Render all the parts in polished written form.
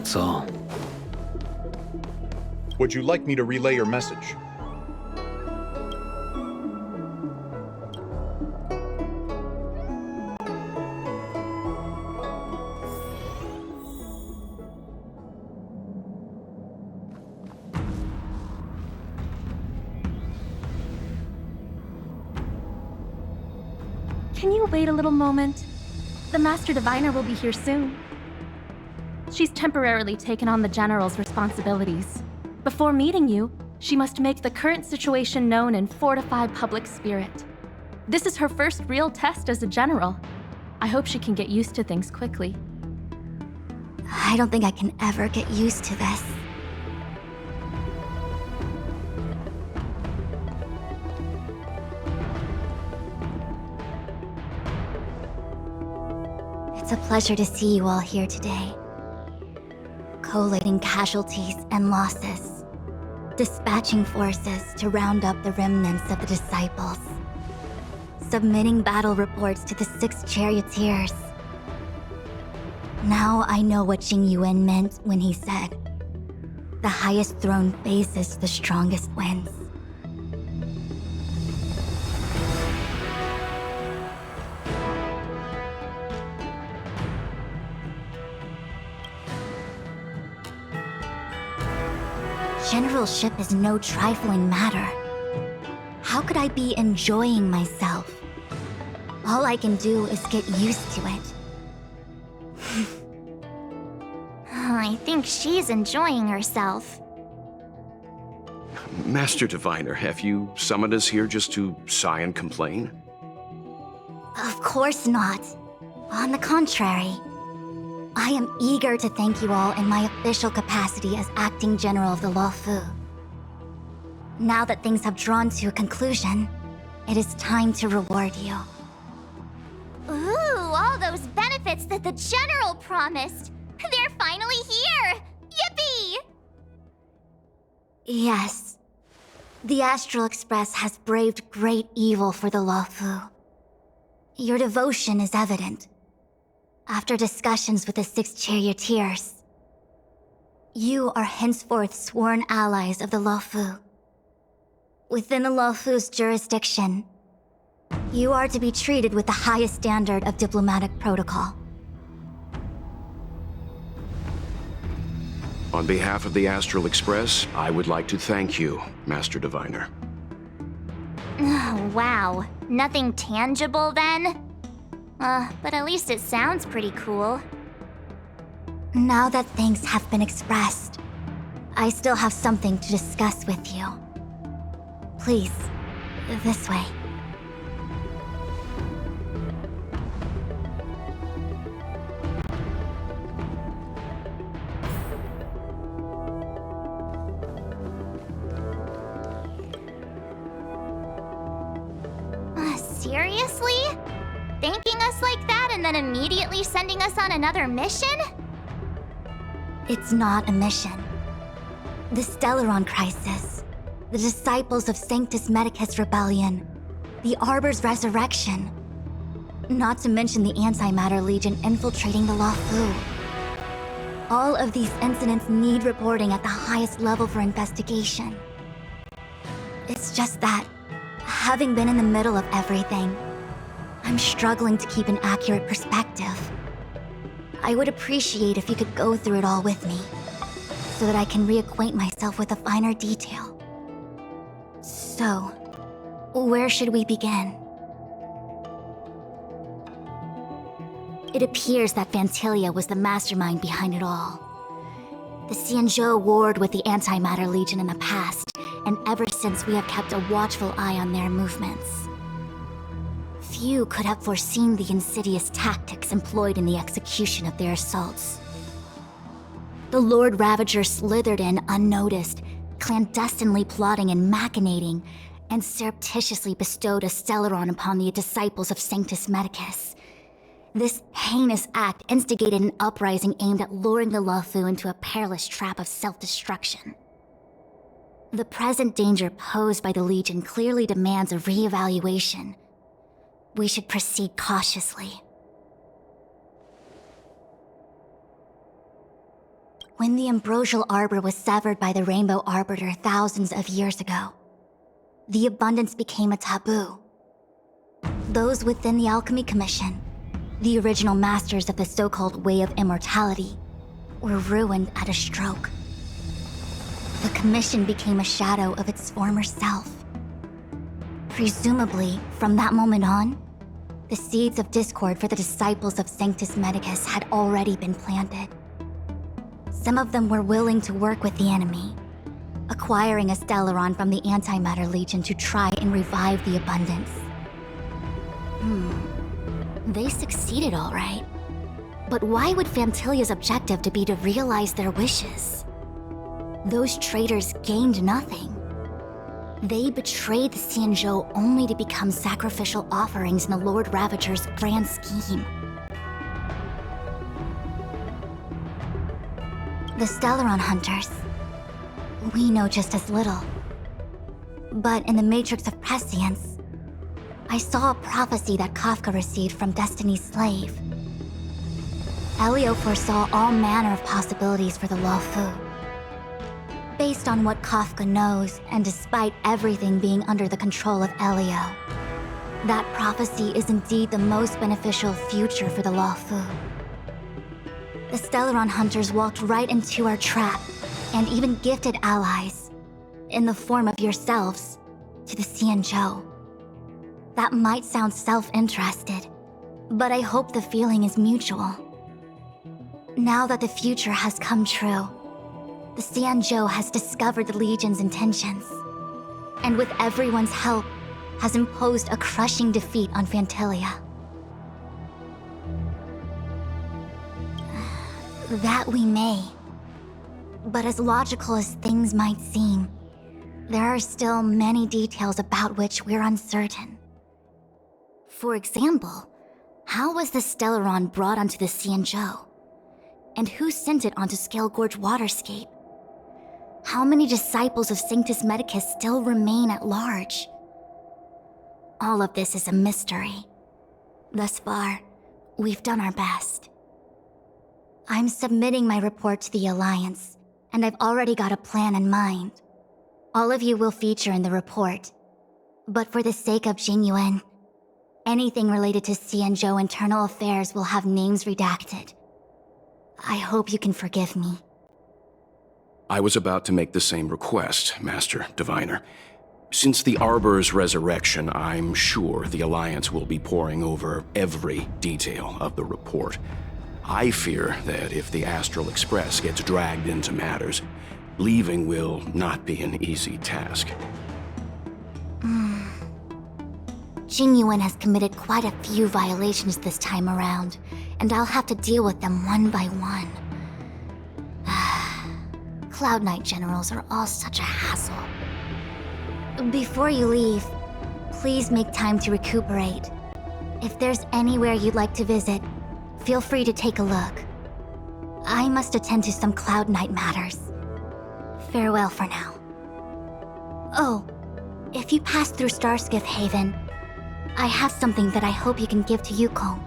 That's all. Would you like me to relay your message? Can you wait a little moment? The Master Diviner will be here soon. She's temporarily taken on the General's responsibilities. Before meeting you, she must make the current situation known and fortify public spirit. This is her first real test as a General. I hope she can get used to things quickly. I don't think I can ever get used to this. It's a pleasure to see you all here today. Collating casualties and losses. Dispatching forces to round up the remnants of the disciples. Submitting battle reports to the 6 charioteers. Now I know what Jing Yuan meant when he said, "The highest throne faces the strongest wins." Generalship is no trifling matter. How could I be enjoying myself? All I can do is get used to it. I think she's enjoying herself. Master Diviner, have you summoned us here just to sigh and complain? Of course not. On the contrary. I am eager to thank you all in my official capacity as Acting General of the Luofu. Now that things have drawn to a conclusion, it is time to reward you. Ooh, all those benefits that the General promised! They're finally here! Yippee! Yes. The Astral Express has braved great evil for the Luofu. Your devotion is evident. After discussions with the 6 charioteers, you are henceforth sworn allies of the Luofu. Within the Luofu's jurisdiction, you are to be treated with the highest standard of diplomatic protocol. On behalf of the Astral Express, I would like to thank you, Master Diviner. Oh, wow. Nothing tangible then? But at least it sounds pretty cool. Now that things have been expressed, I still have something to discuss with you. Please, this way. Seriously? Thanking us like that and then immediately sending us on another mission? It's not a mission. The Stellaron Crisis, the Disciples of Sanctus Medicus Rebellion, the Arbor's Resurrection, not to mention the Antimatter Legion infiltrating the Luofu. All of these incidents need reporting at the highest level for investigation. It's just that, having been in the middle of everything, I'm struggling to keep an accurate perspective. I would appreciate if you could go through it all with me, so that I can reacquaint myself with a finer detail. So, where should we begin? It appears that Vantilia was the mastermind behind it all. The Xianzhou warred with the Antimatter Legion in the past, and ever since we have kept a watchful eye on their movements. Few could have foreseen the insidious tactics employed in the execution of their assaults. The Lord Ravager slithered in unnoticed, clandestinely plotting and machinating, and surreptitiously bestowed a Stellaron upon the disciples of Sanctus Medicus. This heinous act instigated an uprising aimed at luring the Luofu into a perilous trap of self-destruction. The present danger posed by the Legion clearly demands a re-evaluation. We should proceed cautiously. When the ambrosial arbor was severed by the Rainbow Arbiter thousands of years ago, the abundance became a taboo. Those within the Alchemy Commission, the original masters of the so-called Way of Immortality, were ruined at a stroke. The Commission became a shadow of its former self. Presumably, from that moment on, the seeds of discord for the disciples of Sanctus Medicus had already been planted. Some of them were willing to work with the enemy, acquiring a Stellaron from the Antimatter Legion to try and revive the abundance. They succeeded all right. But why would Fantilia's objective to be to realize their wishes? Those traitors gained nothing. They betrayed the Xianzhou only to become sacrificial offerings in the Lord Ravager's grand scheme. The Stellaron Hunters, we know just as little. But in the Matrix of Prescience, I saw a prophecy that Kafka received from Destiny's slave. Elio foresaw all manner of possibilities for the Luofu. Based on what Kafka knows, and despite everything being under the control of Elio, that prophecy is indeed the most beneficial future for the Luofu. The Stellaron Hunters walked right into our trap, and even gifted allies, in the form of yourselves, to the Xianzhou. That might sound self-interested, but I hope the feeling is mutual. Now that the future has come true, the Xianzhou has discovered the Legion's intentions, and with everyone's help, has imposed a crushing defeat on Fantilia. That we may. But as logical as things might seem, there are still many details about which we're uncertain. For example, how was the Stellaron brought onto the Xianzhou? And who sent it onto Scale Gorge Waterscape? How many disciples of Sanctus Medicus still remain at large? All of this is a mystery. Thus far, we've done our best. I'm submitting my report to the Alliance, and I've already got a plan in mind. All of you will feature in the report. But for the sake of Jingyuan, anything related to Xianzhou internal affairs will have names redacted. I hope you can forgive me. I was about to make the same request, Master Diviner. Since the Arbor's resurrection, I'm sure the Alliance will be poring over every detail of the report. I fear that if the Astral Express gets dragged into matters, leaving will not be an easy task. Jingyuan has committed quite a few violations this time around, and I'll have to deal with them one by one. Cloud Knight generals are all such a hassle. Before you leave, please make time to recuperate. If there's anywhere you'd like to visit, feel free to take a look. I must attend to some Cloud Knight matters. Farewell for now. Oh, if you pass through Starskiff Haven, I have something that I hope you can give to Yukong.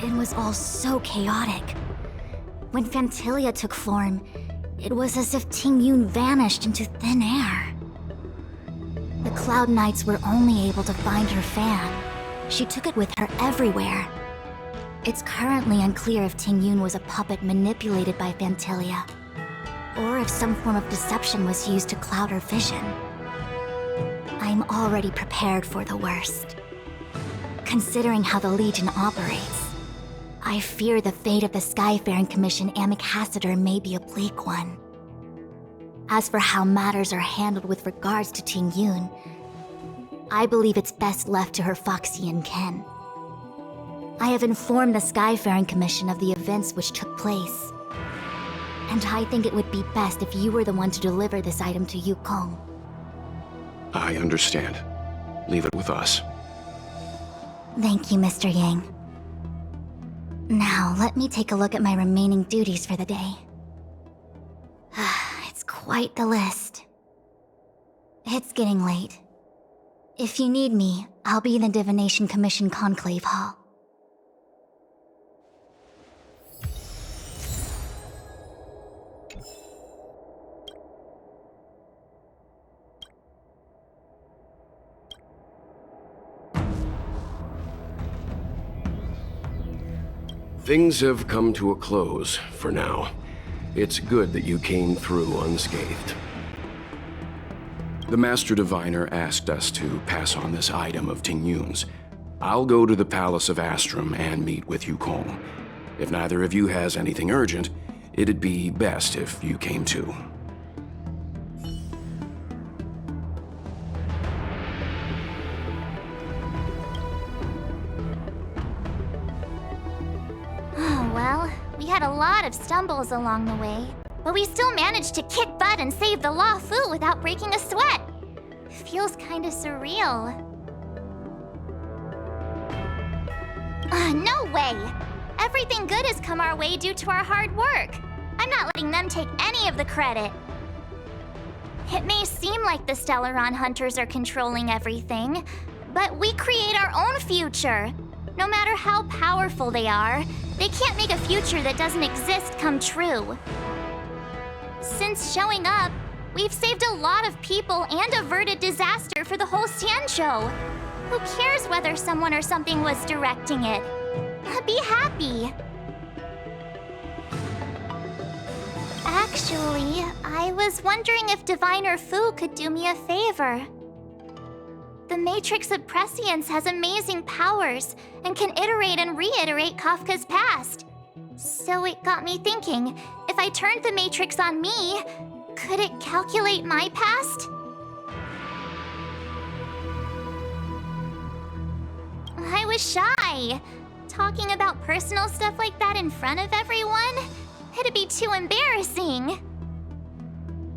It was all so chaotic. When Fantilia took form, it was as if Tingyun vanished into thin air. The Cloud Knights were only able to find her fan. She took it with her everywhere. It's currently unclear if Tingyun was a puppet manipulated by Fantilia, or if some form of deception was used to cloud her vision. I'm already prepared for the worst. Considering how the Legion operates, I fear the fate of the Skyfaring Commission Ambassador may be a bleak one. As for how matters are handled with regards to Tingyun, I believe it's best left to her Foxian ken. I have informed the Skyfaring Commission of the events which took place, and I think it would be best if you were the one to deliver this item to Yukong. I understand. Leave it with us. Thank you, Mr. Yang. Now, let me take a look at my remaining duties for the day. It's quite the list. It's getting late. If you need me, I'll be in the Divination Commission Conclave Hall. Things have come to a close for now. It's good that you came through unscathed. The Master Diviner asked us to pass on this item of Ting Yun's. I'll go to the Palace of Astrum and meet with Yukong. If neither of you has anything urgent, it'd be best if you came too. Oh, well, we had a lot of stumbles along the way, but we still managed to kick butt and save the Law Fu without breaking a sweat. Feels kinda surreal. No way! Everything good has come our way due to our hard work. I'm not letting them take any of the credit. It may seem like the Stellaron Hunters are controlling everything, but we create our own future. No matter how powerful they are, they can't make a future that doesn't exist come true. Since showing up, we've saved a lot of people and averted disaster for the whole Xianzhou. Who cares whether someone or something was directing it? Be happy. Actually, I was wondering if Diviner Fu could do me a favor. The Matrix of Prescience has amazing powers and can iterate and reiterate Kafka's past. So it got me thinking, if I turned the Matrix on me, could it calculate my past? I was shy. Talking about personal stuff like that in front of everyone? It'd be too embarrassing.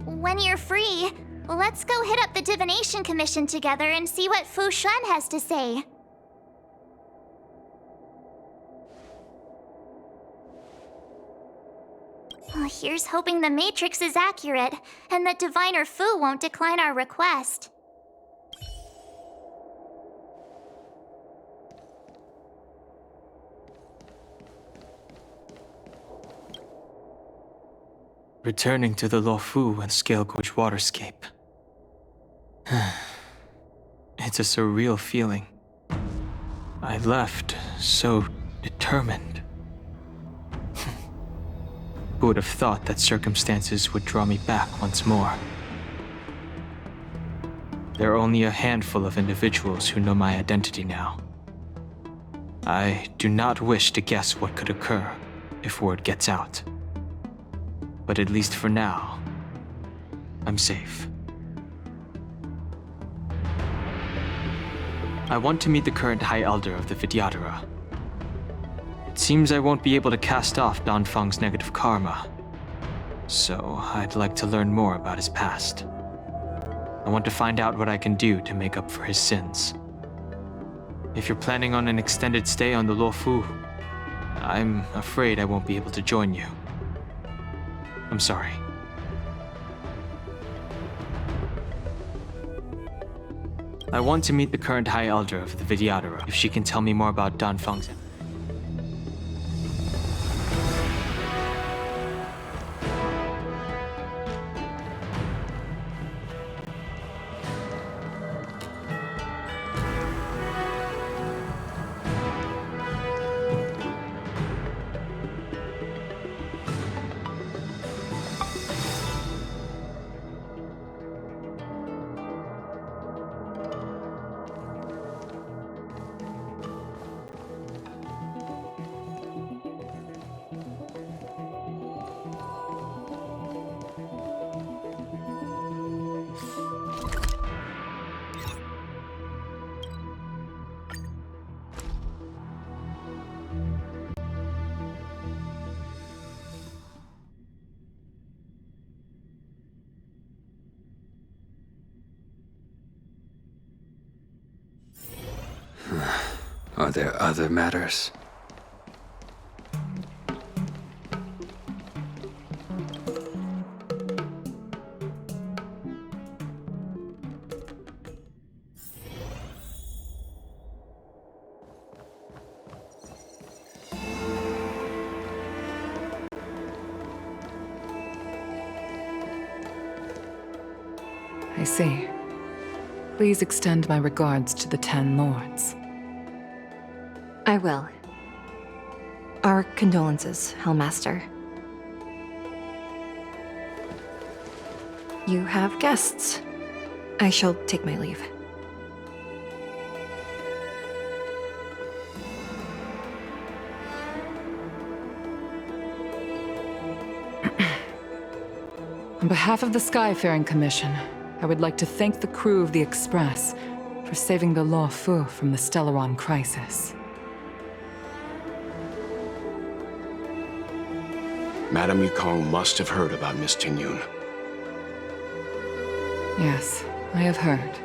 When you're free, let's go hit up the Divination Commission together and see what Fu Shen has to say. Well, here's hoping the Matrix is accurate, and that Diviner Fu won't decline our request. Returning to the Luofu and Scale Gorge waterscape. It's a surreal feeling. I left so determined. Who would have thought that circumstances would draw me back once more? There are only a handful of individuals who know my identity now. I do not wish to guess what could occur if word gets out. But at least for now, I'm safe. I want to meet the current High Elder of the Vidyadhara. It seems I won't be able to cast off Danfeng's negative karma, so I'd like to learn more about his past. I want to find out what I can do to make up for his sins. If you're planning on an extended stay on the Luofu, I'm afraid I won't be able to join you. I'm sorry. I want to meet the current High Elder of the Vidyadhara, if she can tell me more about Danfeng's. Are there other matters? I see. Please extend my regards to the 10 Lords. I will. Our condolences, Hellmaster. You have guests. I shall take my leave. On behalf of the Skyfaring Commission, I would like to thank the crew of the Express for saving the Law Fu from the Stellaron crisis. Madame Yukong must have heard about Miss Tingyun. Yes, I have heard.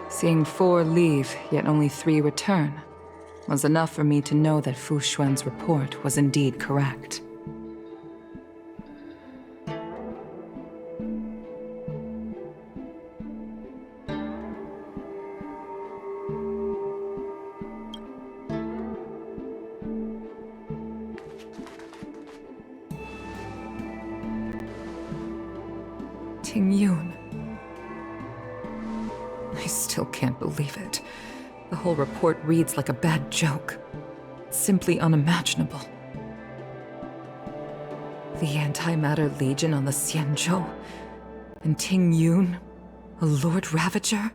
Seeing 4 leave, yet only 3 return, was enough for me to know that Fu Xuan's report was indeed correct. Tingyun. I still can't believe it. The whole report reads like a bad joke. It's simply unimaginable. The Antimatter Legion on the Xianzhou, and Tingyun, a Lord Ravager?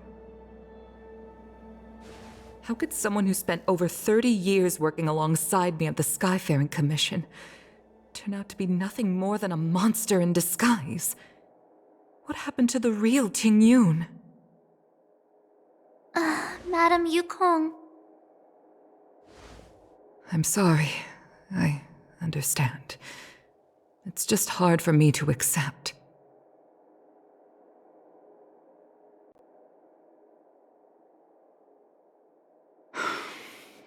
How could someone who spent over 30 years working alongside me at the Skyfaring Commission turn out to be nothing more than a monster in disguise? What happened to the real Tingyun? Madame Yukong. I'm sorry. I understand. It's just hard for me to accept.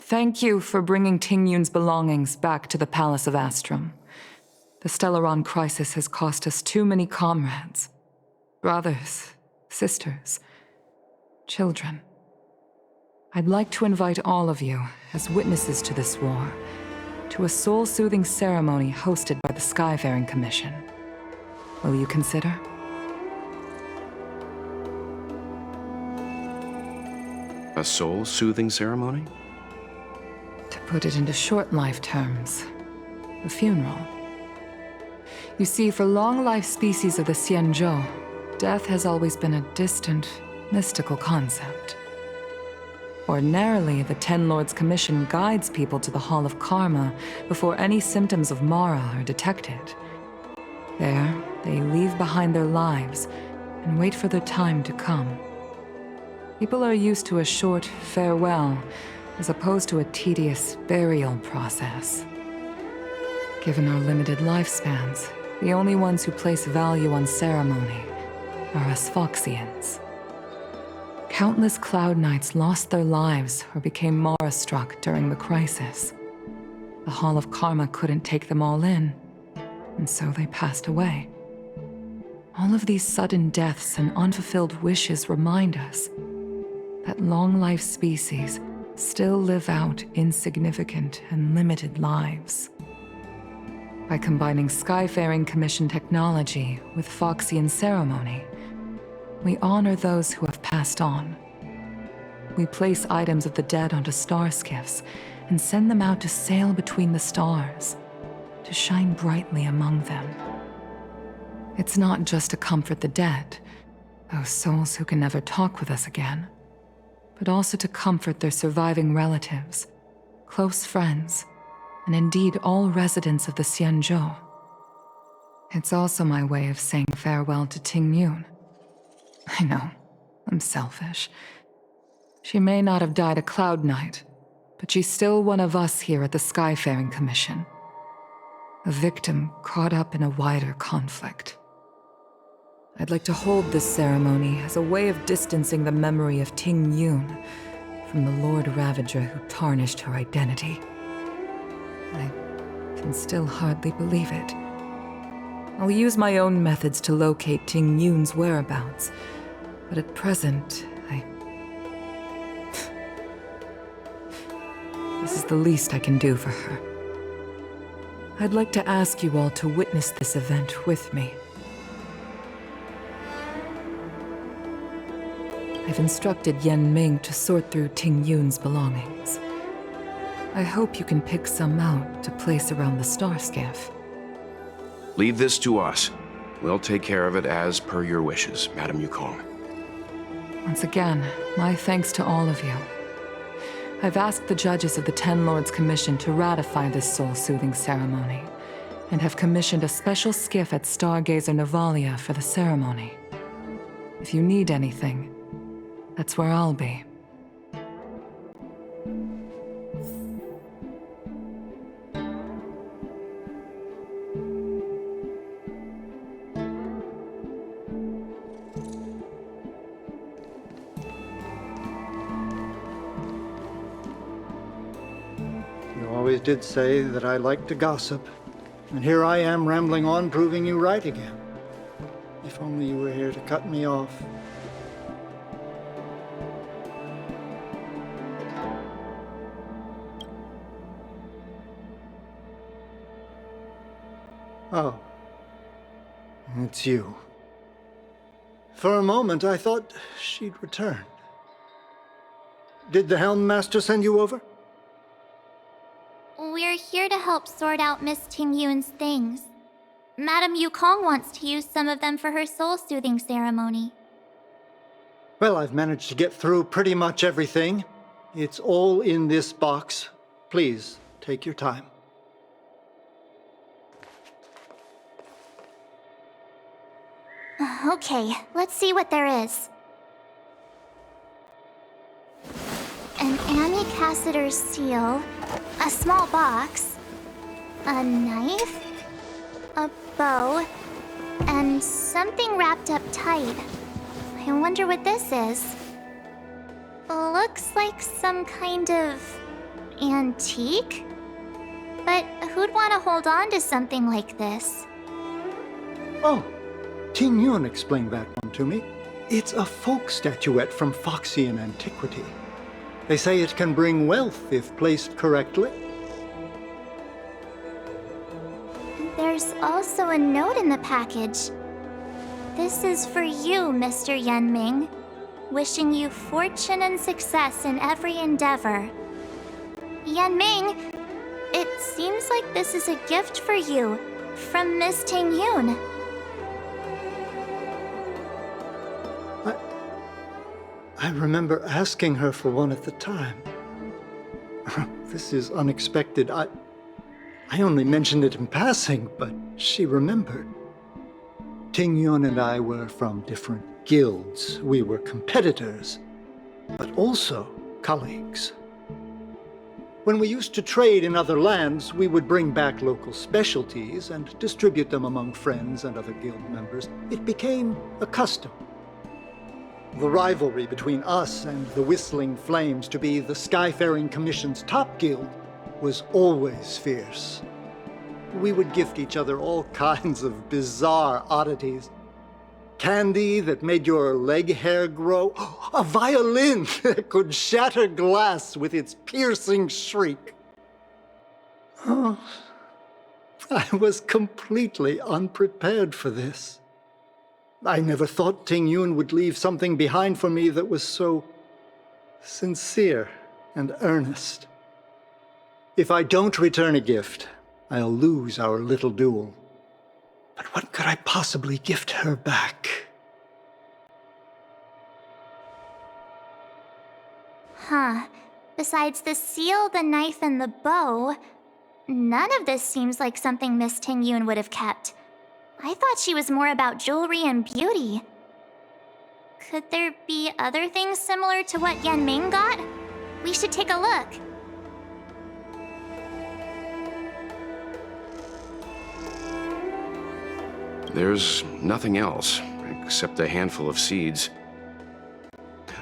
Thank you for bringing Tingyun's belongings back to the Palace of Astrum. The Stellaron crisis has cost us too many comrades. Brothers, sisters, children. I'd like to invite all of you, as witnesses to this war, to a soul-soothing ceremony hosted by the Skyfaring Commission. Will you consider? A soul-soothing ceremony? To put it into short life terms, a funeral. You see, for long-life species of the Xianzhou, death has always been a distant, mystical concept. Ordinarily, the Ten Lords Commission guides people to the Hall of Karma before any symptoms of Mara are detected. There, they leave behind their lives and wait for their time to come. People are used to a short farewell as opposed to a tedious burial process. Given our limited lifespans, the only ones who place value on ceremony are us Foxians. Countless Cloud Knights lost their lives or became Mara-struck during the crisis. The Hall of Karma couldn't take them all in, and so they passed away. All of these sudden deaths and unfulfilled wishes remind us that long-life species still live out insignificant and limited lives. By combining Skyfaring Commission technology with Foxian ceremony, we honor those who have passed on. We place items of the dead onto star skiffs and send them out to sail between the stars, to shine brightly among them. It's not just to comfort the dead, those souls who can never talk with us again, but also to comfort their surviving relatives, close friends, and indeed all residents of the Xianzhou. It's also my way of saying farewell to Tingyun. I know, I'm selfish. She may not have died a Cloud Knight, but she's still one of us here at the Skyfaring Commission. A victim caught up in a wider conflict. I'd like to hold this ceremony as a way of distancing the memory of Tingyun from the Lord Ravager who tarnished her identity. I can still hardly believe it. I'll use my own methods to locate Tingyun's whereabouts, but at present, This is the least I can do for her. I'd like to ask you all to witness this event with me. I've instructed Yen Ming to sort through Tingyun's belongings. I hope you can pick some out to place around the star skiff. Leave this to us. We'll take care of it as per your wishes, Madame Yukong. Once again, my thanks to all of you. I've asked the judges of the Ten Lords Commission to ratify this soul-soothing ceremony, and have commissioned a special skiff at Stargazer Navalia for the ceremony. If you need anything, that's where I'll be. You always did say that I like to gossip. And here I am rambling on, proving you right again. If only you were here to cut me off. Oh. It's you. For a moment, I thought she'd returned. Did the Helm Master send you over? We're here to help sort out Miss Ting-Yun's things. Madame Yukong wants to use some of them for her soul-soothing ceremony. Well, I've managed to get through pretty much everything. It's all in this box. Please, take your time. Okay, let's see what there is. An Ami Cassider's seal, a small box, a knife, a bow, and something wrapped up tight. I wonder what this is. Looks like some kind of antique? But who'd want to hold on to something like this? Oh, Ting-Yun explained that one to me. It's a folk statuette from Foxian antiquity. They say it can bring wealth if placed correctly. There's also a note in the package. This is for you, Mr. Yenming. Wishing you fortune and success in every endeavor. Yenming, it seems like this is a gift for you from Miss Ting-Yun. I remember asking her for one at the time. This is unexpected. I only mentioned it in passing, but she remembered. Ting-Yun and I were from different guilds. We were competitors, but also colleagues. When we used to trade in other lands, we would bring back local specialties and distribute them among friends and other guild members. It became a custom. The rivalry between us and the Whistling Flames to be the Skyfaring Commission's top guild was always fierce. We would gift each other all kinds of bizarre oddities. Candy that made your leg hair grow. A violin that could shatter glass with its piercing shriek. Oh, I was completely unprepared for this. I never thought Ting-Yun would leave something behind for me that was so sincere and earnest. If I don't return a gift, I'll lose our little duel. But what could I possibly gift her back? Huh. Besides the seal, the knife, and the bow, none of this seems like something Miss Ting-Yun would have kept. I thought she was more about jewelry and beauty. Could there be other things similar to what Yenming got? We should take a look. There's nothing else, except a handful of seeds.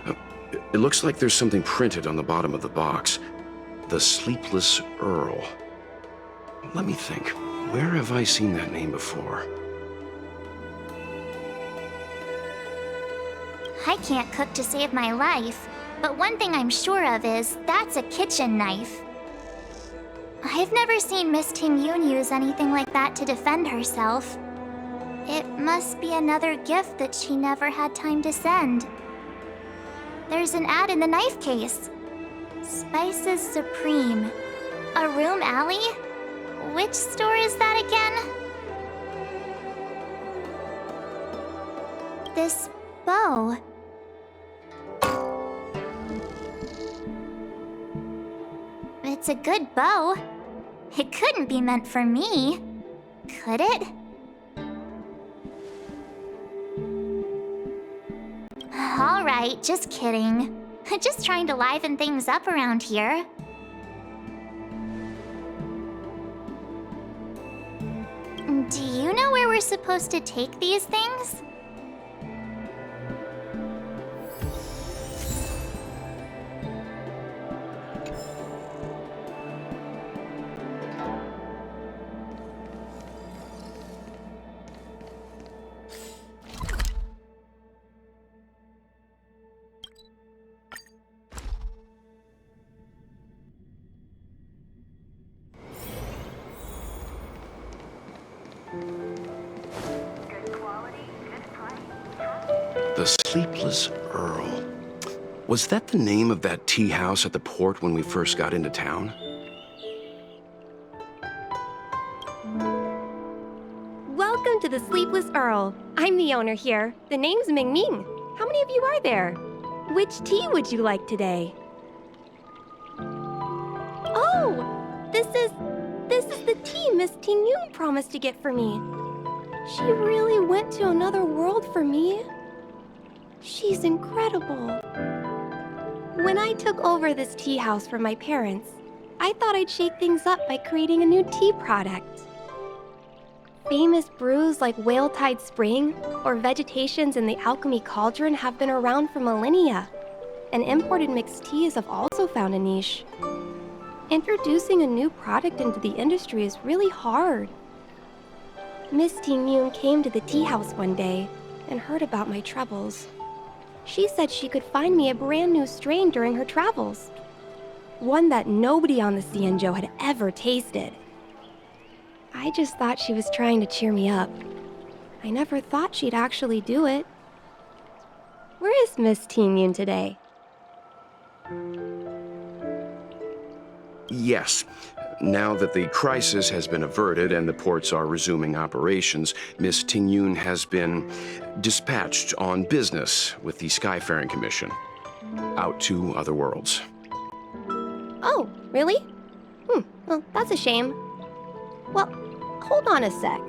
It looks like there's something printed on the bottom of the box. The Sleepless Earl. Let me think. Where have I seen that name before? I can't cook to save my life, but one thing I'm sure of is that's a kitchen knife. I've never seen Miss Ting-Yun use anything like that to defend herself. It must be another gift that she never had time to send. There's an ad in the knife case. Spices Supreme. A room alley? Which store is that again? This bow. It's a good bow. It couldn't be meant for me, could it? Alright, just kidding. Just trying to liven things up around here. Do you know where we're supposed to take these things? The Sleepless Earl. Was that the name of that tea house at the port when we first got into town? Welcome to the Sleepless Earl. I'm the owner here. The name's Ming Ming. How many of you are there? Which tea would you like today? Oh, this is the tea Miss Ting Yun promised to get for me. She really went to another world for me. She's incredible. When I took over this tea house from my parents, I thought I'd shake things up by creating a new tea product. Famous brews like Whale Tide Spring or Vegetations in the Alchemy Cauldron have been around for millennia, and imported mixed teas have also found a niche. Introducing a new product into the industry is really hard. Miss Ting Yun came to the tea house one day and heard about my troubles. She said she could find me a brand new strain during her travels. One that nobody on the Xianzhou had ever tasted. I just thought she was trying to cheer me up. I never thought she'd actually do it. Where is Miss Ting Yun today? Yes. Now that the crisis has been averted and the ports are resuming operations, Miss Ting Yun has been dispatched on business with the Skyfaring Commission, out to other worlds. Oh, really? Well, that's a shame. Well, hold on a sec.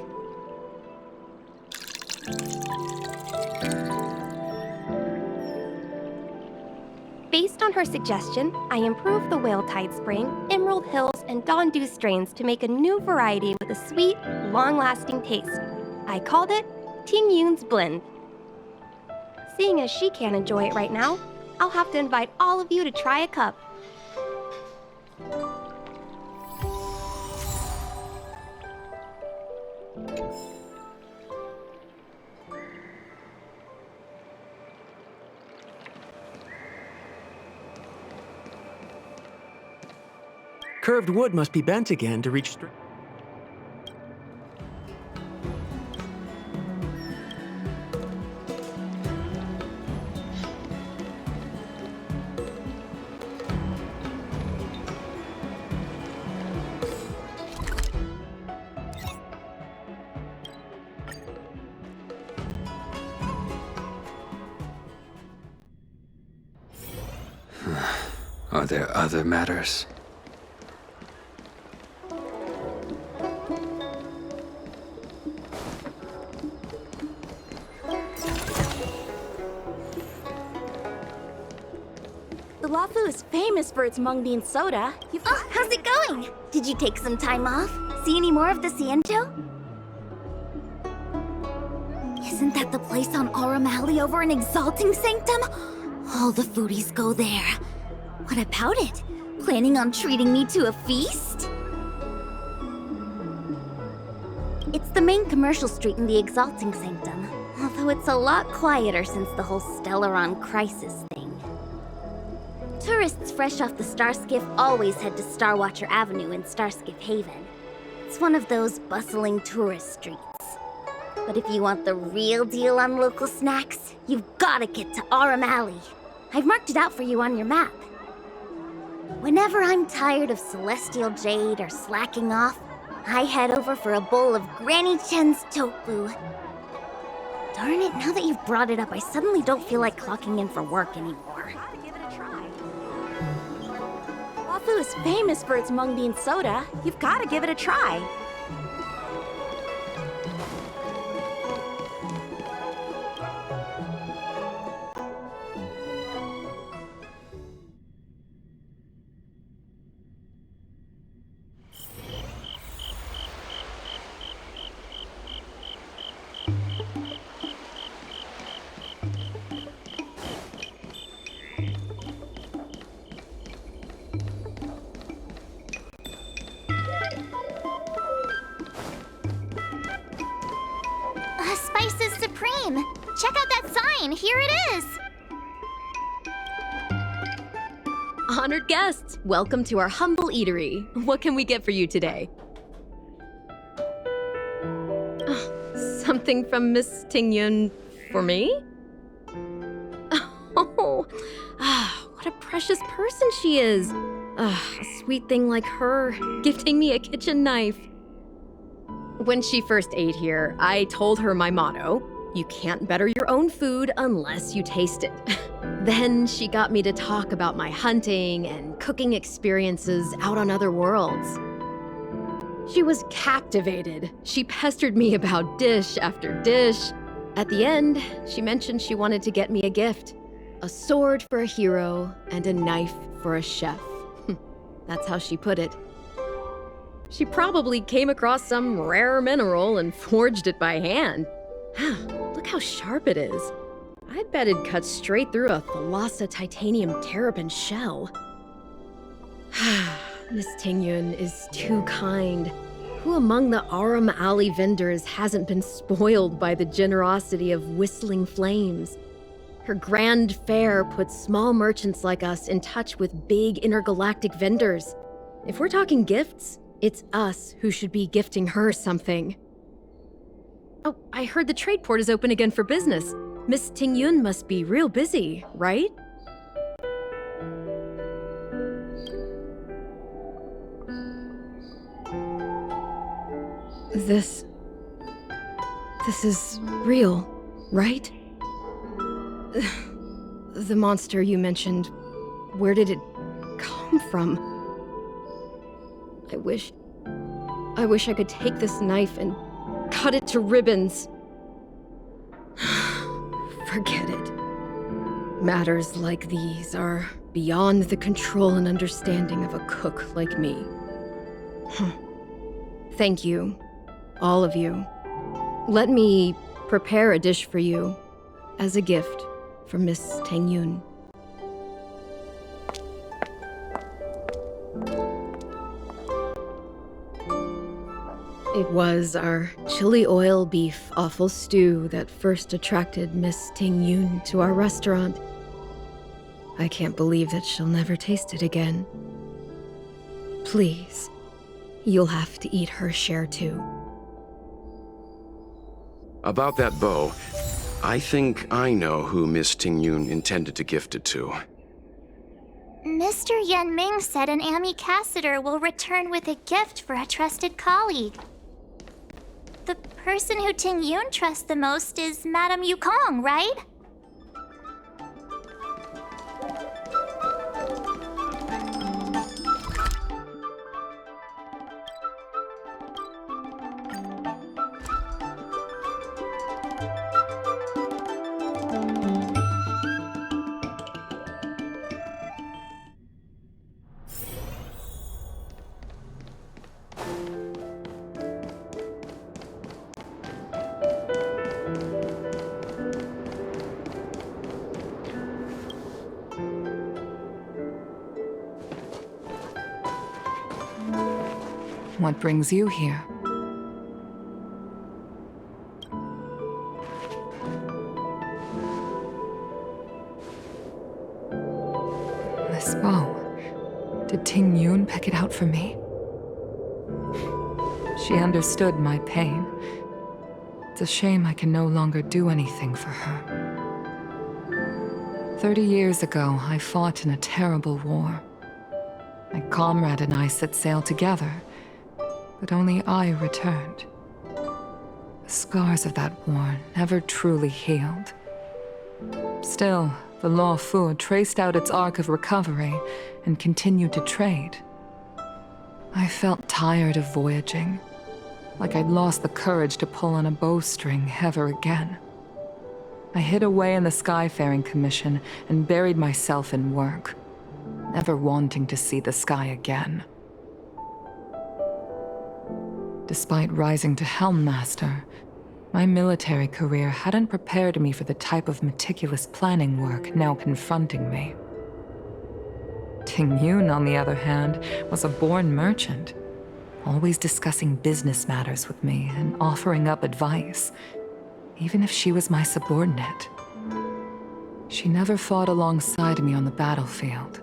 Based on her suggestion, I improved the Whale Tide Spring, Emerald Hills, and Dawn Dew strains to make a new variety with a sweet, long-lasting taste. I called it Ting Yun's Blend. Seeing as she can't enjoy it right now, I'll have to invite all of you to try a cup. Curved wood must be bent again to reach straight. Are there other matters? The Lafu is famous for its mung bean soda. Oh, how's it going? Did you take some time off? See any more of the Xianzhou? Isn't that the place on Aurum Alley over in Exalting Sanctum? All the foodies go there. What about it? Planning on treating me to a feast? It's the main commercial street in the Exalting Sanctum, although it's a lot quieter since the whole Stellaron crisis thing. Tourists fresh off the Starskiff always head to Starwatcher Avenue in Starskiff Haven. It's one of those bustling tourist streets. But if you want the real deal on local snacks, you've gotta get to Aurum Alley. I've marked it out for you on your map. Whenever I'm tired of celestial jade or slacking off, I head over for a bowl of Granny Chen's tofu. Darn it, now that you've brought it up, I suddenly don't feel like clocking in for work anymore. Wafu is famous for its mung bean soda. You've got to give it a try. Spice is supreme! Check out that sign! Here it is! Honored guests, welcome to our humble eatery. What can we get for you today? Something from Miss Tingyun for me? Oh, what a precious person she is. A sweet thing like her, gifting me a kitchen knife. When she first ate here, I told her my motto: you can't better your own food unless you taste it. Then she got me to talk about my hunting and cooking experiences out on other worlds. She was captivated. She pestered me about dish after dish. At the end, she mentioned she wanted to get me a gift: a sword for a hero and a knife for a chef. That's how she put it. She probably came across some rare mineral and forged it by hand. Look how sharp it is. I'd bet it'd cut straight through a Thalassa titanium terrapin shell. Miss Tingyun is too kind. Who among the Aram Alley vendors hasn't been spoiled by the generosity of whistling flames? Her grand fare puts small merchants like us in touch with big intergalactic vendors. If we're talking gifts, it's us who should be gifting her something. Oh, I heard the trade port is open again for business. Miss Tingyun must be real busy, right? This is real, right? The monster you mentioned, where did it come from? I wish I could take this knife and cut it to ribbons. Forget it. Matters like these are beyond the control and understanding of a cook like me. Thank you, all of you. Let me prepare a dish for you as a gift from Miss Tingyun. It was our chili oil beef offal stew that first attracted Miss Tingyun to our restaurant. I can't believe that she'll never taste it again. Please, you'll have to eat her share too. About that bow, I think I know who Miss Tingyun intended to gift it to. Mr. Yan Ming said an ambassador will return with a gift for a trusted colleague. The person who Tingyun trusts the most is Madame Yukong, right? What brings you here? This bow. Did Tingyun pick it out for me? She understood my pain. It's a shame I can no longer do anything for her. 30 years ago, I fought in a terrible war. My comrade and I set sail together, but only I returned. The scars of that war never truly healed. Still, the Law Fu traced out its arc of recovery and continued to trade. I felt tired of voyaging, like I'd lost the courage to pull on a bowstring ever again. I hid away in the Skyfaring Commission and buried myself in work, never wanting to see the sky again. Despite rising to Helm Master, my military career hadn't prepared me for the type of meticulous planning work now confronting me. Ting Yun, on the other hand, was a born merchant, always discussing business matters with me and offering up advice, even if she was my subordinate. She never fought alongside me on the battlefield,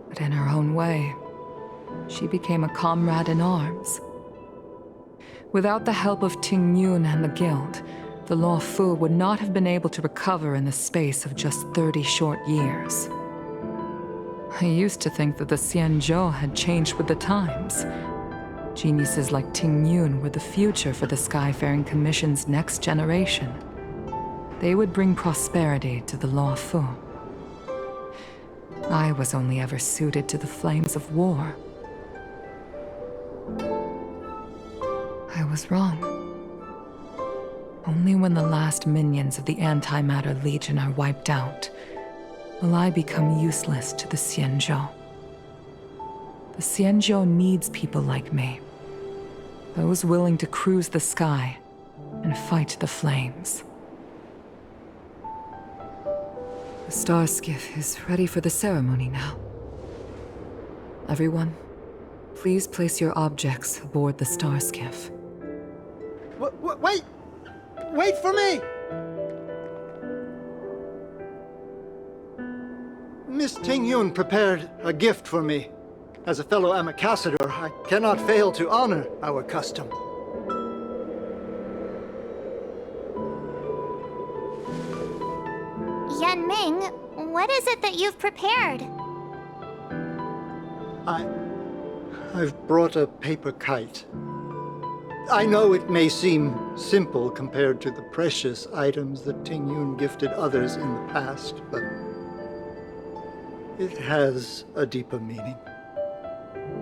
but in her own way, she became a comrade in arms. Without the help of Ting Yun and the Guild, the Law Fu would not have been able to recover in the space of just 30 short years. I used to think that the Xianzhou had changed with the times. Geniuses like Ting Yun were the future for the Skyfaring Commission's next generation. They would bring prosperity to the Law Fu. I was only ever suited to the flames of war. I was wrong. Only when the last minions of the Antimatter Legion are wiped out will I become useless to the Xianzhou. The Xianzhou needs people like me, those willing to cruise the sky and fight the flames. The star skiff is ready for the ceremony now. Everyone, please place your objects aboard the star skiff. Wait! Wait for me! Miss Ting Yun prepared a gift for me. As a fellow ambassador, I cannot fail to honor our custom. Ming, what is it that you've prepared? I've brought a paper kite. I know it may seem simple compared to the precious items that Ting Yun gifted others in the past, but it has a deeper meaning.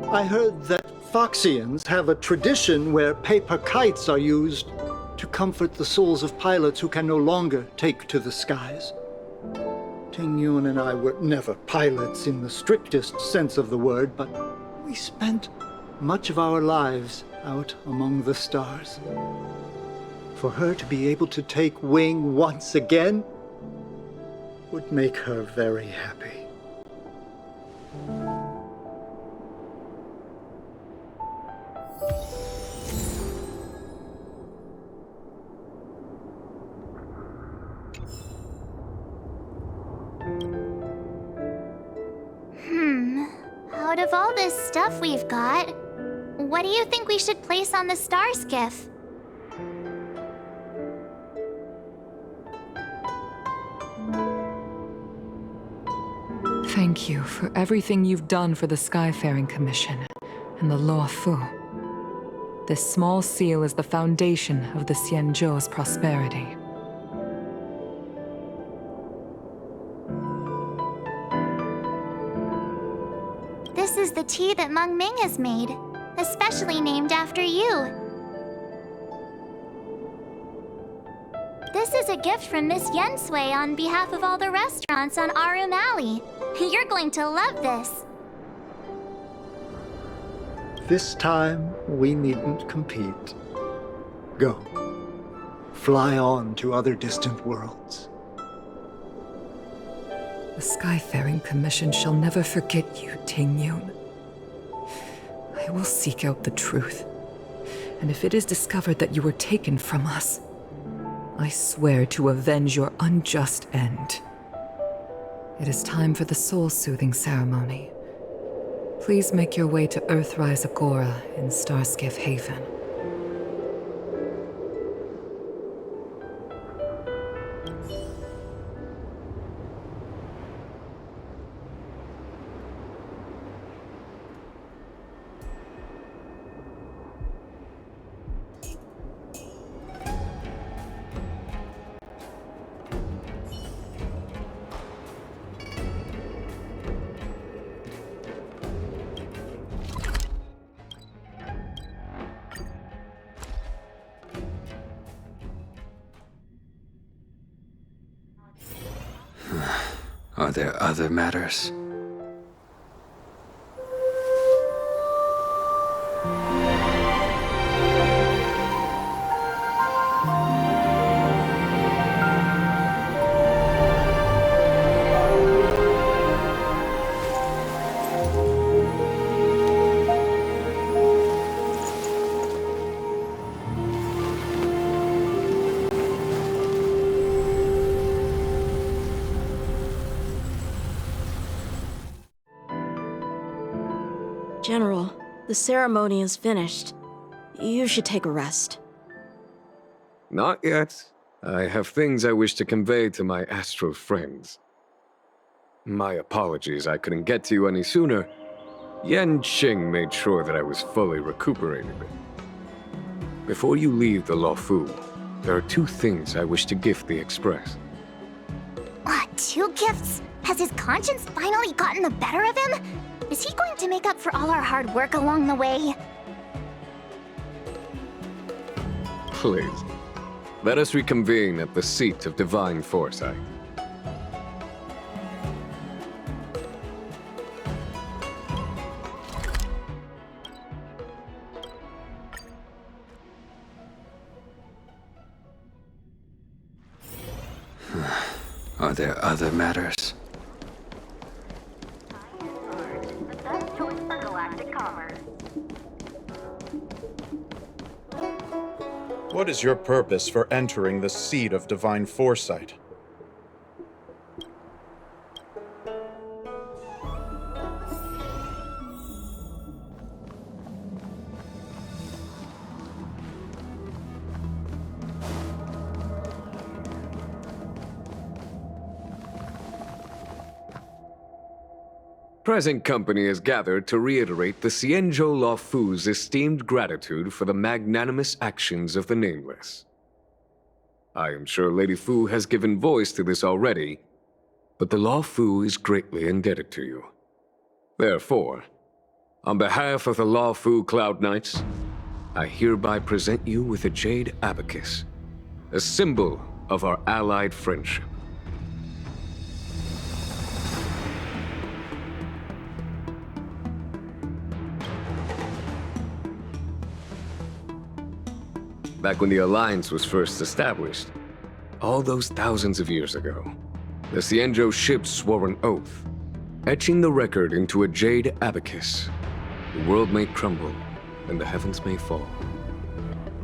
I heard that Foxians have a tradition where paper kites are used to comfort the souls of pilots who can no longer take to the skies. Ting Yun and I were never pilots in the strictest sense of the word, but we spent much of our lives out among the stars. For her to be able to take wing once again would make her very happy. Out of all this stuff we've got, what do you think we should place on the star skiff? Thank you for everything you've done for the Skyfaring Commission and the Law Fu. This small seal is the foundation of the Xianzhou's prosperity. This is the tea that Meng Ming has made, especially named after you. This is a gift from Miss Yen Sui on behalf of all the restaurants on Arum Alley. You're going to love this. This time, we needn't compete. Go. Fly on to other distant worlds. The Skyfaring Commission shall never forget you, Ting Yun. I will seek out the truth, and if it is discovered that you were taken from us, I swear to avenge your unjust end. It is time for the soul-soothing ceremony. Please make your way to Earthrise Agora in Starskiff Haven. Are there other matters? General, the ceremony is finished. You should take a rest. Not yet. I have things I wish to convey to my astral friends. My apologies I couldn't get to you any sooner. Yan Qing made sure that I was fully recuperated. Before you leave the Luofu, there are two things I wish to gift the Express. Two gifts? Has his conscience finally gotten the better of him? Is he going to make up for all our hard work along the way? Please, let us reconvene at the seat of divine foresight. Are there other matters? What is your purpose for entering the seat of divine foresight? Present company is gathered to reiterate the Xianzhou Luofu's esteemed gratitude for the magnanimous actions of the Nameless. I am sure Lady Fu has given voice to this already, but the Luofu is greatly indebted to you. Therefore, on behalf of the Luofu Cloud Knights, I hereby present you with a jade abacus, a symbol of our allied friendship. Back when the Alliance was first established, all those thousands of years ago, the Xianzhou ships swore an oath, etching the record into a jade abacus. The world may crumble, and the heavens may fall,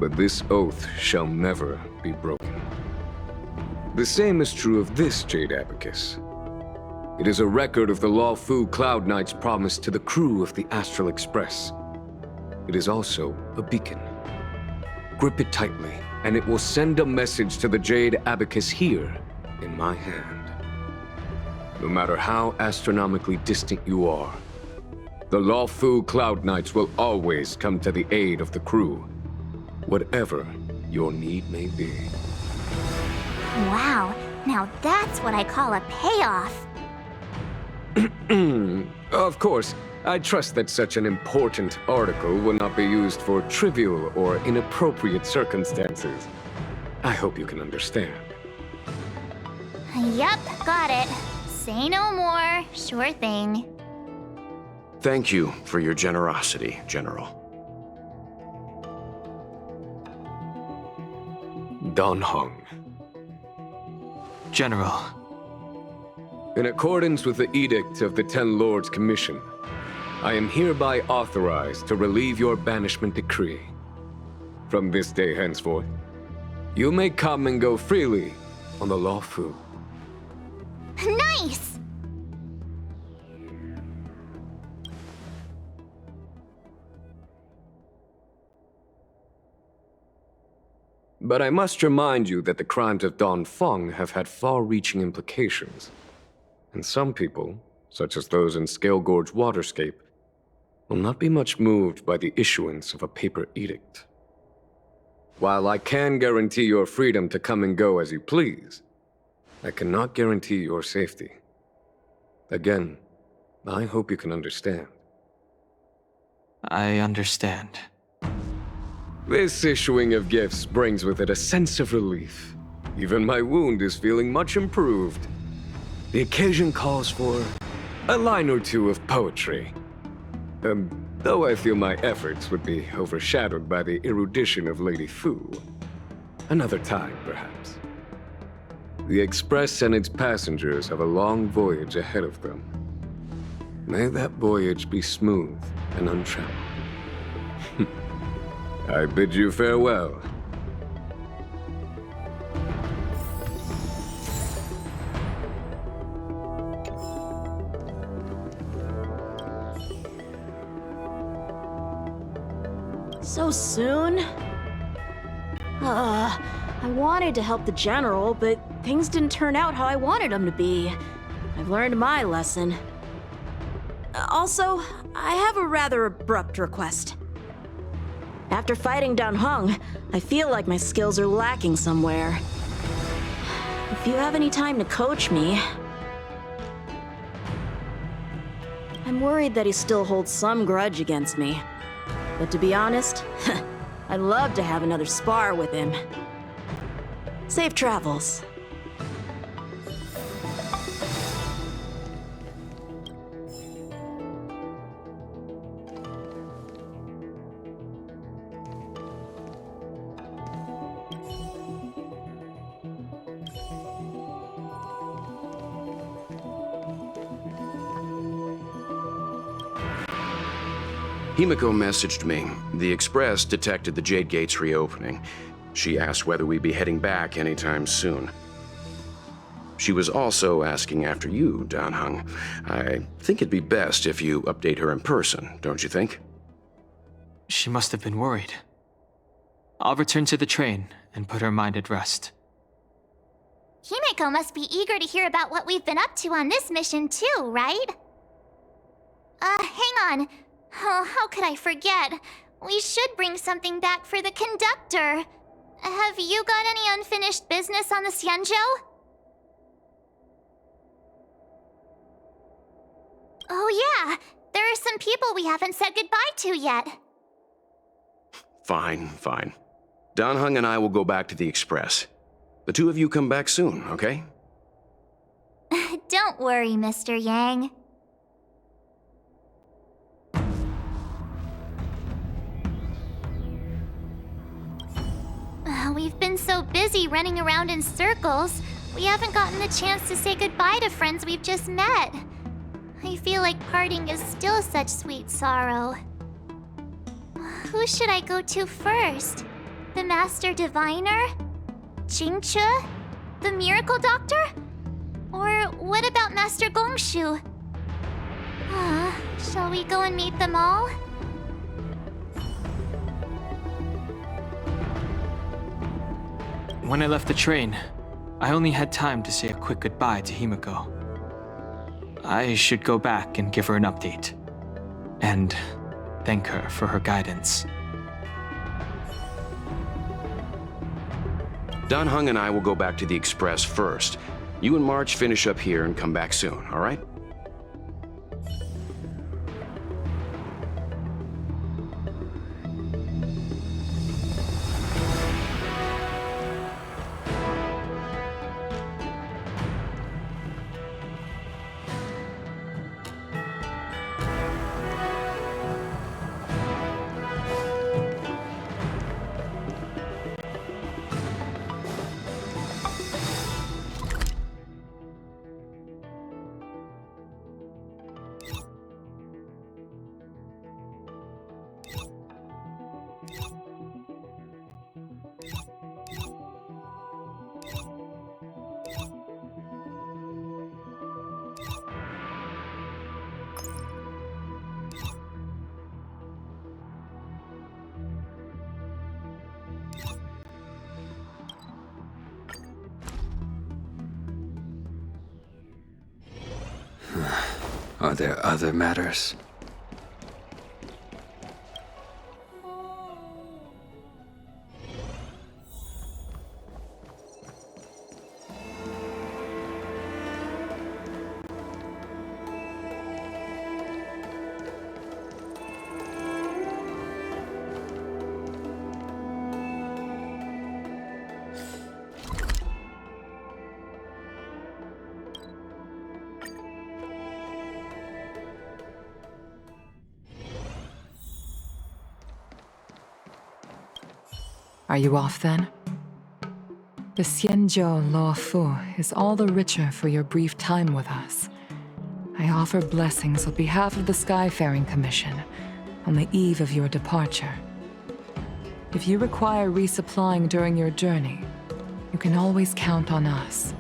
but this oath shall never be broken. The same is true of this jade abacus. It is a record of the Luofu Cloud Knight's promise to the crew of the Astral Express. It is also a beacon. Grip it tightly, and it will send a message to the jade abacus here, in my hand. No matter how astronomically distant you are, the Luofu Cloud Knights will always come to the aid of the crew, whatever your need may be. Wow, now that's what I call a payoff. Of course, I trust that such an important article will not be used for trivial or inappropriate circumstances. I hope you can understand. Yep, got it. Say no more. Sure thing. Thank you for your generosity, General. Don Hong. General. In accordance with the Edict of the Ten Lords Commission, I am hereby authorized to relieve your banishment decree. From this day henceforth, you may come and go freely on the Luofu. Nice! But I must remind you that the crimes of Don Feng have had far-reaching implications. And some people, such as those in Scale Gorge Waterscape, will not be much moved by the issuance of a paper edict. While I can guarantee your freedom to come and go as you please, I cannot guarantee your safety. Again, I hope you can understand. I understand. This issuing of gifts brings with it a sense of relief. Even my wound is feeling much improved. The occasion calls for a line or two of poetry. Though I feel my efforts would be overshadowed by the erudition of Lady Fu. Another time, perhaps. The Express and its passengers have a long voyage ahead of them. May that voyage be smooth and untrammeled. I bid you farewell. So soon? I wanted to help the General, but things didn't turn out how I wanted them to be. I've learned my lesson. Also, I have a rather abrupt request. After fighting Dan Heng, I feel like my skills are lacking somewhere. If you have any time to coach me... I'm worried that he still holds some grudge against me. But to be honest, I'd love to have another spar with him. Safe travels. Himiko messaged me. The Express detected the Jade Gates reopening. She asked whether we'd be heading back anytime soon. She was also asking after you, Dan Heng. I think it'd be best if you update her in person, don't you think? She must have been worried. I'll return to the train and put her mind at rest. Himiko must be eager to hear about what we've been up to on this mission too, right? Hang on. Oh, how could I forget? We should bring something back for the conductor. Have you got any unfinished business on the Xianzhou? Oh yeah, there are some people we haven't said goodbye to yet. Fine. Dan Heng and I will go back to the Express. The two of you come back soon, okay? Don't worry, Mr. Yang. We've been so busy running around in circles, we haven't gotten the chance to say goodbye to friends we've just met. I feel like parting is still such sweet sorrow. Who should I go to first? The Master Diviner? Jingche? The Miracle Doctor? Or what about Master Gongshu? Shall we go and meet them all? When I left the train, I only had time to say a quick goodbye to Himiko. I should go back and give her an update. And thank her for her guidance. Dan Heng and I will go back to the Express first. You and March finish up here and come back soon, all right? Are there other matters? Are you off then? The Xianzhou Luofu is all the richer for your brief time with us. I offer blessings on behalf of the Skyfaring Commission on the eve of your departure. If you require resupplying during your journey, you can always count on us.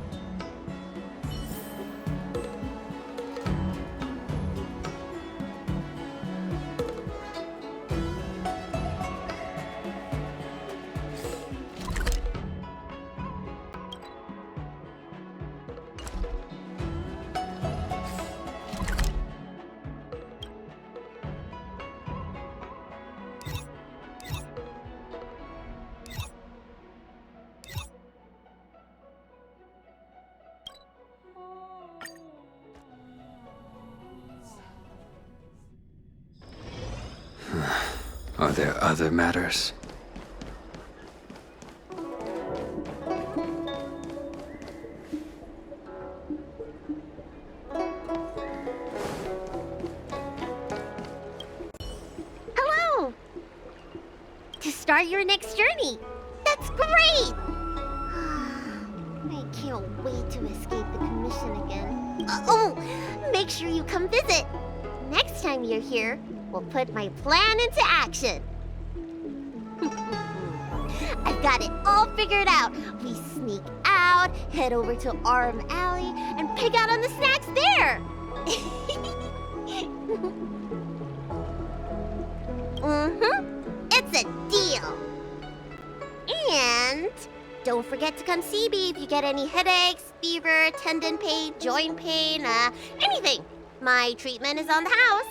Are there other matters? Hello! To start your next journey! That's great! I can't wait to escape the commission again. Make sure you come visit! Next time you're here, we'll put my plan into action. I've got it all figured out. We sneak out, head over to Arm Alley, and pick out on the snacks there. It's a deal. And don't forget to come see me if you get any headaches, fever, tendon pain, joint pain, anything. My treatment is on the house.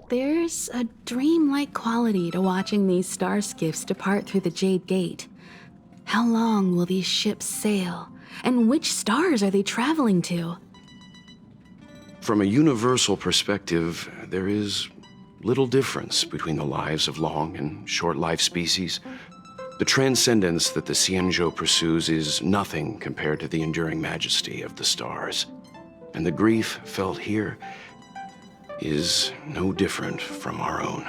There's a dreamlike quality to watching these star skiffs depart through the Jade Gate. How long will these ships sail? And which stars are they traveling to? From a universal perspective, there is little difference between the lives of long and short-lived species. The transcendence that the Xianzhou pursues is nothing compared to the enduring majesty of the stars. And the grief felt here is no different from our own.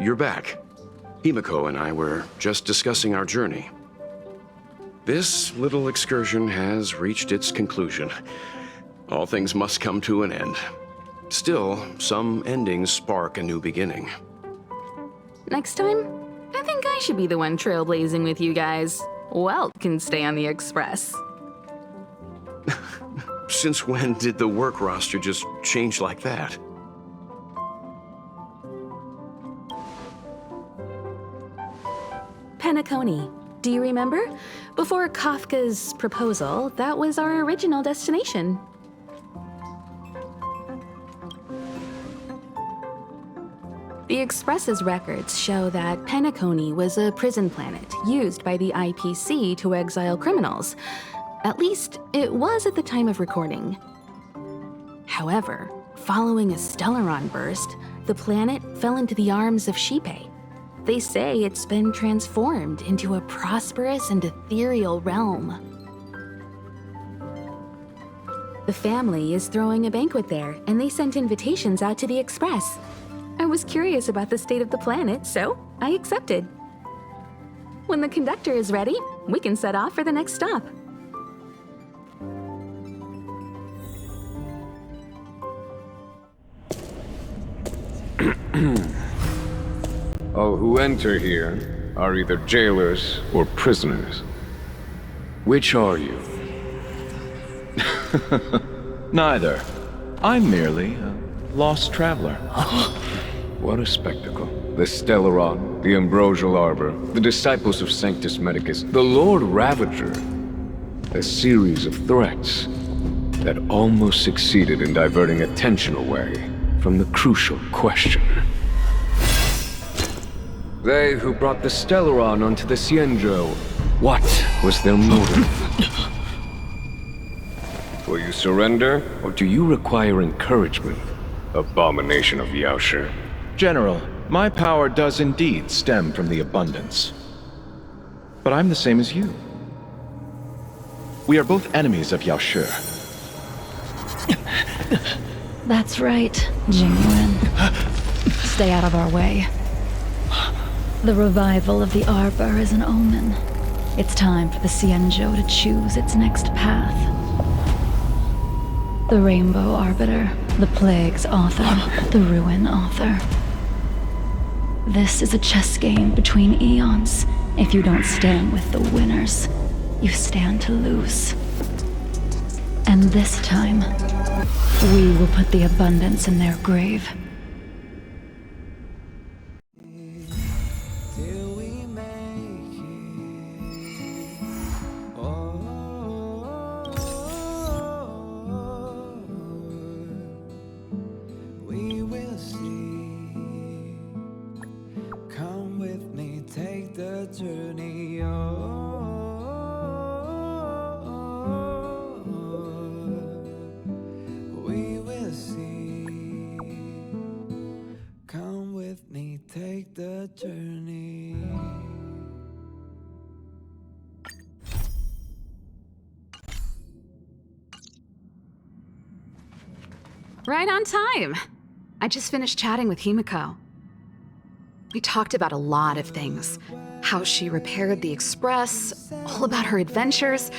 You're back. Himiko and I were just discussing our journey. This little excursion has reached its conclusion. All things must come to an end. Still, some endings spark a new beginning. Next time, I think I should be the one trailblazing with you guys. Welt can stay on the Express. Since when did the work roster just change like that? Penacony. Do you remember? Before Kafka's proposal, that was our original destination. The Express's records show that Penacony was a prison planet used by the IPC to exile criminals. At least, it was at the time of recording. However, following a Stellaron burst, the planet fell into the arms of Shipe. They say it's been transformed into a prosperous and ethereal realm. The family is throwing a banquet there, and they sent invitations out to the Express. I was curious about the state of the planet, so I accepted. When the conductor is ready, we can set off for the next stop. All who enter here are either jailers or prisoners. Which are you? Neither. I'm merely a lost traveler. What a spectacle. The Stellaron, the Ambrosial Arbor, the disciples of Sanctus Medicus, the Lord Ravager. A series of threats that almost succeeded in diverting attention away from the crucial question. They who brought the Stellaron onto the Cienjo, what was their motive? Will you surrender, or do you require encouragement, abomination of Yaoshi? General, my power does indeed stem from the abundance. But I'm the same as you. We are both enemies of Yaoshi. That's right, Jingyuan. Stay out of our way. The revival of the Arbor is an omen. It's time for the Cienjo to choose its next path. The Rainbow Arbiter, the Plague's author, the Ruin author. This is a chess game between eons. If you don't stand with the winners, you stand to lose. And this time, we will put the abundance in their grave. Right on time. I just finished chatting with Himiko. We talked about a lot of things. How she repaired the Express, all about her adventures,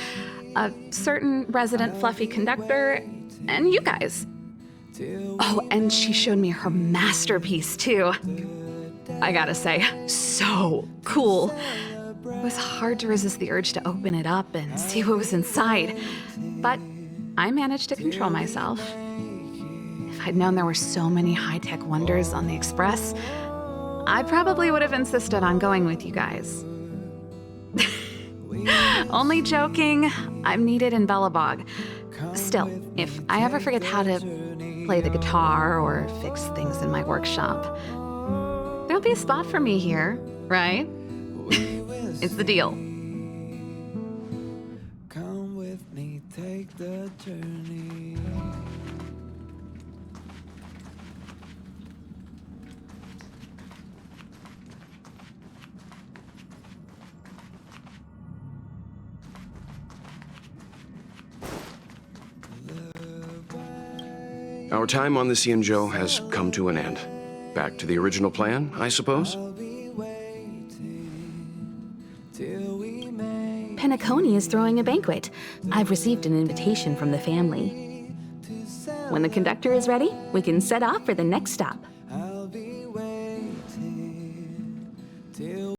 a certain resident fluffy conductor, and you guys. Oh, and she showed me her masterpiece, too. I gotta say, so cool. It was hard to resist the urge to open it up and see what was inside, but I managed to control myself. If I'd known there were so many high-tech wonders on the Express, I probably would have insisted on going with you guys. Only joking, I'm needed in Belobog. Still, if I ever forget how to play the guitar or fix things in my workshop, there'll be a spot for me here, right? It's the deal. Come with me, take the journey. Our time on the Cienjo has come to an end. Back to the original plan, I suppose? Penacony is throwing a banquet. I've received an invitation from the family. When the conductor is ready, we can set off for the next stop.